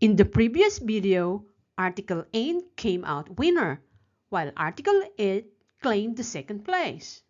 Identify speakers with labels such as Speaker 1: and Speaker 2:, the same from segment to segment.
Speaker 1: In the previous video, article "ain't" came out winner, while article "it" claimed the second place.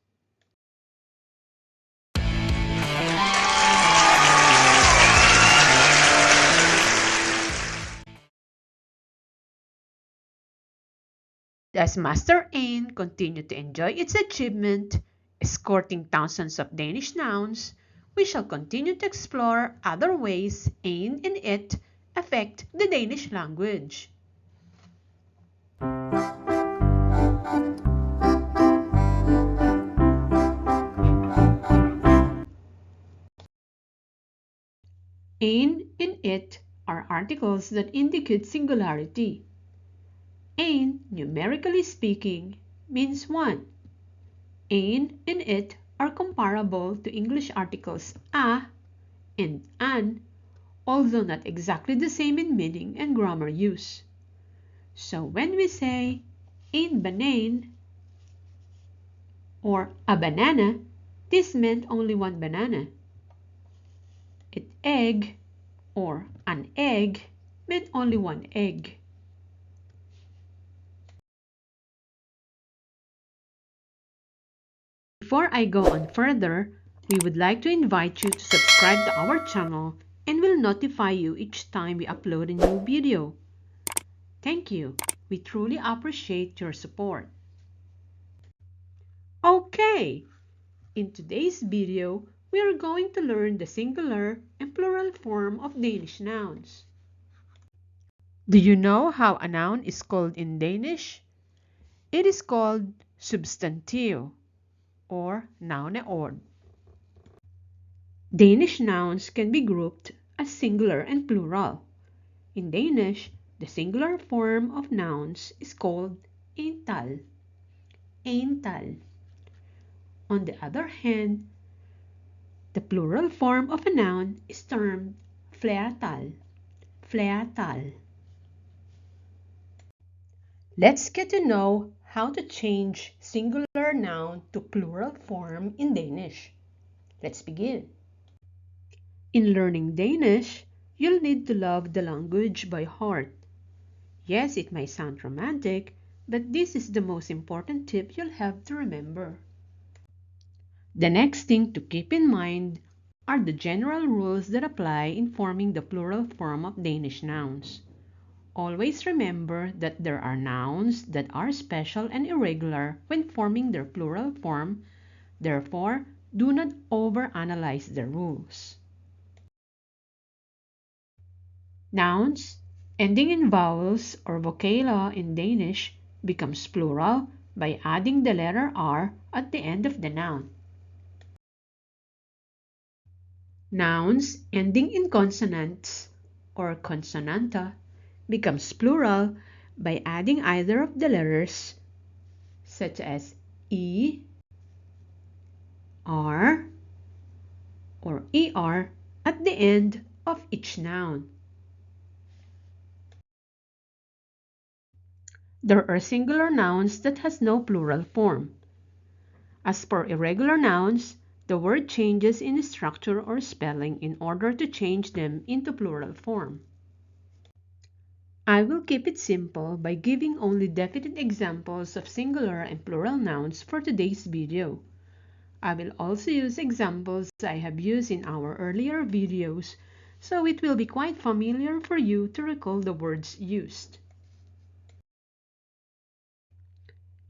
Speaker 1: As Master Ain continued to enjoy its achievement, escorting thousands of Danish nouns, we shall continue to explore other ways Ain and it affect the Danish language. Ain and it are articles that indicate singularity. Ain, numerically speaking, means one. Ain and it are comparable to English articles a and an, although not exactly the same in meaning and grammar use. So when we say "ein banane" or "a banana," this meant only one banana. "It egg" or "an egg" meant only one egg. Before I go on further, we would like to invite you to subscribe to our channel and we'll notify you each time we upload a new video. Thank you. We truly appreciate your support. Okay, in today's video, we are going to learn the singular and plural form of Danish nouns. Do you know how a noun is called in Danish? It is called substantive or navneord. Danish nouns can be grouped as singular and plural. In Danish, the singular form of nouns is called ental. Ental. On the other hand, the plural form of a noun is termed flertal. Flertal. Let's get to know how to change singular noun to plural form in Danish. Let's begin. In learning Danish, you'll need to love the language by heart. Yes, it may sound romantic, but this is the most important tip you'll have to remember. The next thing to keep in mind are the general rules that apply in forming the plural form of Danish nouns. Always remember that there are nouns that are special and irregular when forming their plural form, therefore, do not overanalyze the rules. Nouns ending in vowels or vocala in Danish becomes plural by adding the letter R at the end of the noun. Nouns ending in consonants or consonanta becomes plural by adding either of the letters such as E, R, or ER at the end of each noun. There are singular nouns that has no plural form. As for irregular nouns, the word changes in structure or spelling in order to change them into plural form. I will keep it simple by giving only definite examples of singular and plural nouns for today's video. I will also use examples I have used in our earlier videos, so it will be quite familiar for you to recall the words used.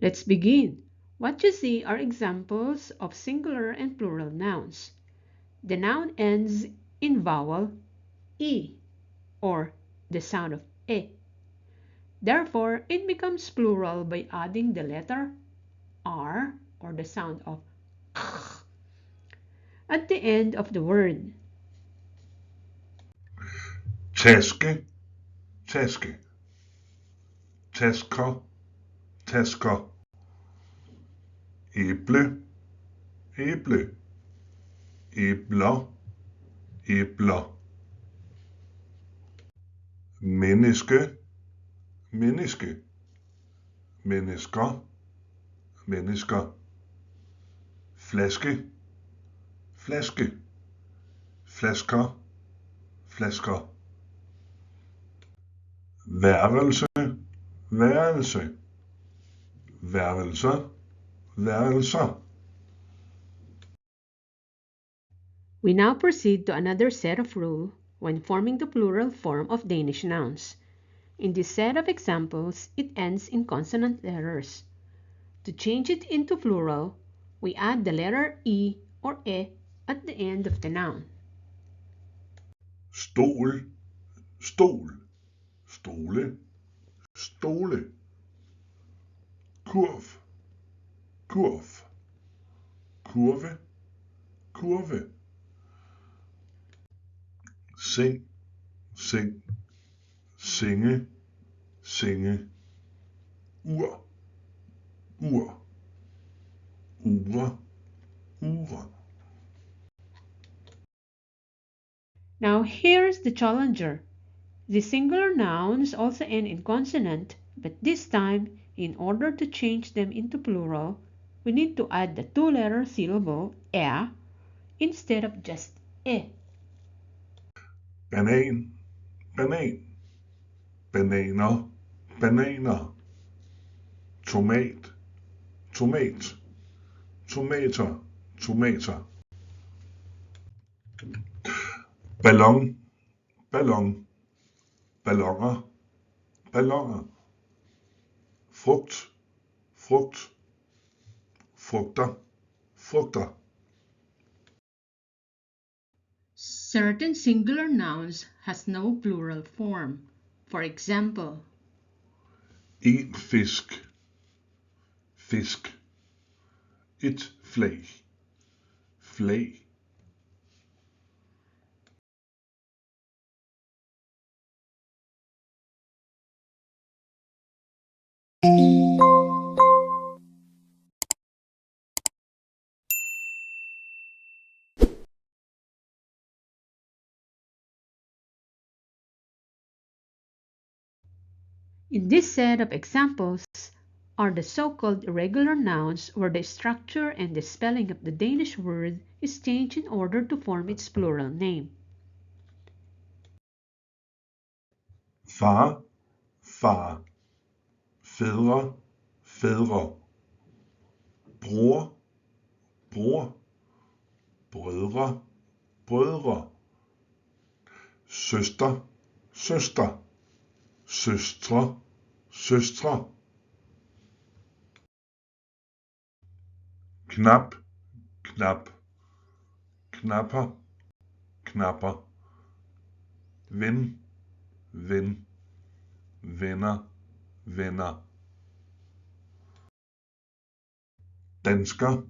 Speaker 1: Let's begin. What you see are examples of singular and plural nouns. The noun ends in vowel E or the sound of E. Therefore, it becomes plural by adding the letter R or the sound of K at the end of the word.
Speaker 2: Taske, taske. Tasker, tasker. Æble, æble. Æbler, æbler. Menneske, menneske. Mennesker, mennesker. Flaske, flaske. Flasker, flasker. værelse, værelse, værelser, værelser.
Speaker 1: We now proceed to another set of rules when forming the plural form of Danish nouns. In this set of examples, it ends in consonant letters. To change it into plural, we add the letter E or E at the end of the noun.
Speaker 2: Stol, stol, stole, stole. Kurv, kurv, kurve, kurve. Seng, seng, senge, senge. Ur, ur, ure, ure.
Speaker 1: Now here's the challenger. The singular nouns also end in consonant, but this time, in order to change them into plural, we need to add the two-letter syllable "e" instead of just "e."
Speaker 2: Banan, banan, bananer, bananer. Tomat, tomat, tomater, tomater. Ballon, ballon, balloner, balloner. Frugt, frugt, frugter, frugter.
Speaker 1: Certain singular nouns has no plural form. For example,
Speaker 2: En fisk, fisk. Et flag, flag.
Speaker 1: in this set of examples are the so-called irregular nouns where the structure and the spelling of the Danish word is changed in order to form its plural name.
Speaker 2: Far, far. Fædre, fædre. Bror, bror. Brødre, brødre. Søster, søster. Søstre, søstre. Knap, knap. Knapper, knapper. Ven, ven. Venner, venner. Dansker,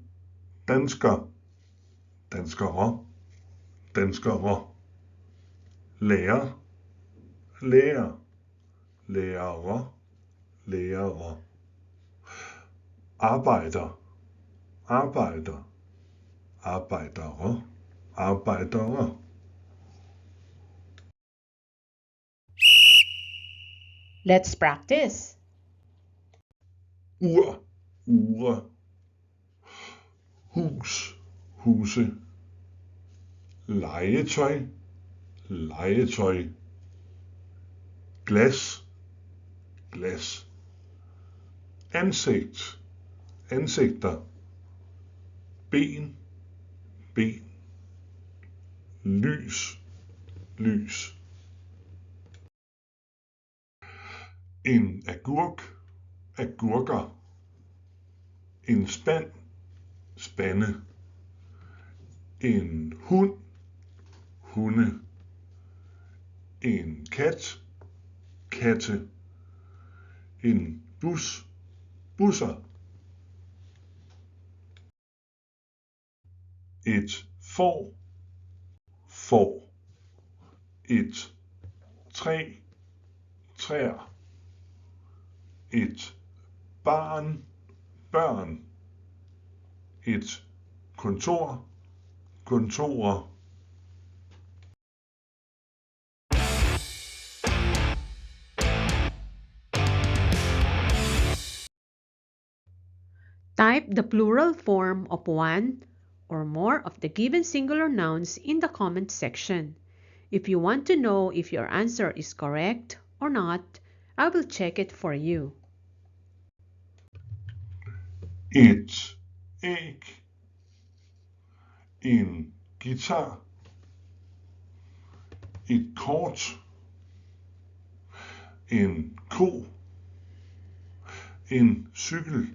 Speaker 2: dansker. Danskere, danskere. Lærer, lærer. Lærere, lærere. Arbejder, arbejder. Arbejdere, arbejdere.
Speaker 1: Let's practice.
Speaker 2: Ur, ure. Hus, huse. Legetøj, legetøj. Glas, glas. Ansigt, ansigter. Ben, ben. Lys, lys. En agurk, agurker. En spand, spande. En hund, hunde. En kat, katte. En bus, busser. Et får, får. Et træ, træer. Et barn, børn. Et kontor, kontorer.
Speaker 1: Type the plural form of one or more of the given singular nouns in the comment section. If you want to know if your answer is correct or not, I will check it for you.
Speaker 2: Et æg. En guitar. Et kort. En ko. En cykel.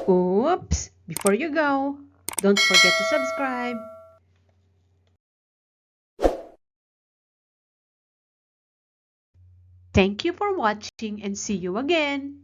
Speaker 1: Oops! Before you go, don't forget to subscribe. Thank you for watching and see you again.